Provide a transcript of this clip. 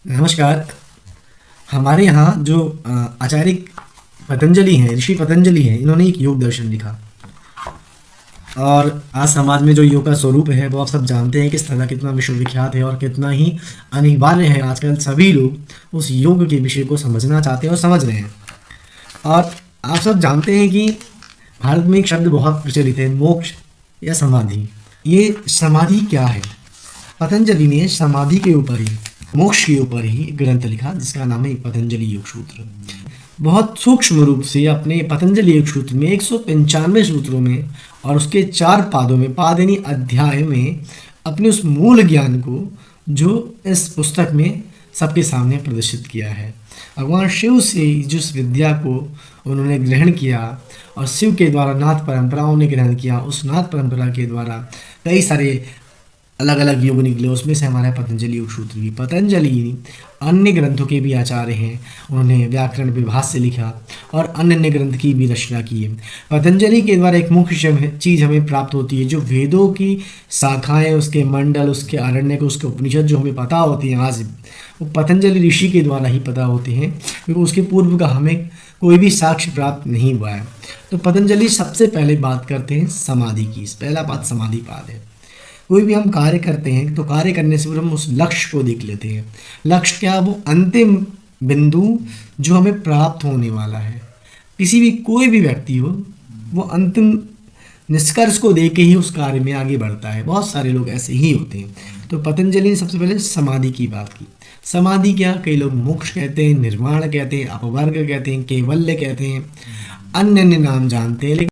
नमस्कार। हमारे यहाँ जो आचार्य पतंजलि हैं, ऋषि पतंजलि हैं, इन्होंने एक योग दर्शन लिखा। और आज समाज में जो योग का स्वरूप है वो आप सब जानते हैं, किस तरह कितना विश्वविख्यात है और कितना ही अनिवार्य है। आजकल सभी लोग उस योग के विषय को समझना चाहते हैं और समझ रहे हैं। और आप सब जानते हैं कि भारत में एक शब्द बहुत प्रचलित है, मोक्ष या समाधि। ये समाधि क्या है? पतंजलि ने समाधि के ऊपर ही, मोक्ष के ऊपर ही एक ग्रंथ लिखा जिसका नाम है पतंजलि योग सूत्र। बहुत सूक्ष्म रूप से अपने पतंजलि योग सूत्र में 195 सूत्रों में और उसके 4 पादों में, पाद यानी अध्याय में, अपने उस मूल ज्ञान को जो इस पुस्तक में सबके सामने प्रदर्शित किया है। भगवान शिव से जिस विद्या को उन्होंने ग्रहण किया और शिव के द्वारा नाथ परंपराओं ने ग्रहण किया, उस नाथ परंपरा के द्वारा कई सारे अलग अलग योग निकले। उसमें से हमारा पतंजलि योग सूत्र भी। पतंजलि अन्य ग्रंथों के भी आचार्य हैं, उन्होंने व्याकरण विभाग से लिखा और अन्य अन्य ग्रंथ की भी रचना की है। पतंजलि के द्वारा एक मुख्य चीज़ हमें प्राप्त होती है, जो वेदों की शाखाएं, उसके मंडल, उसके आरण्यक, उसके उपनिषद जो हमें पता होती हैं आज, वो पतंजलि ऋषि के द्वारा ही पता होते हैं, क्योंकि उसके पूर्व का हमें कोई भी साक्ष्य प्राप्त नहीं हुआ है। तो पतंजलि सबसे पहले बात करते हैं समाधि की। पहला बात समाधि पाद है। कोई भी हम कार्य करते हैं तो कार्य करने से पूर्व हम उस लक्ष्य को देख लेते हैं। लक्ष्य क्या? वो अंतिम बिंदु जो हमें प्राप्त होने वाला है। किसी भी, कोई भी व्यक्ति हो, वो अंतिम निष्कर्ष को देख के ही उस कार्य में आगे बढ़ता है। बहुत सारे लोग ऐसे ही होते हैं। तो पतंजलि ने सबसे पहले समाधि की बात की। समाधि क्या? कई लोग मोक्ष कहते हैं, निर्वाण कहते हैं, अपवर्ग कहते हैं, कैवल्य कहते हैं, अन्य अन्य नाम जानते हैं, लेकिन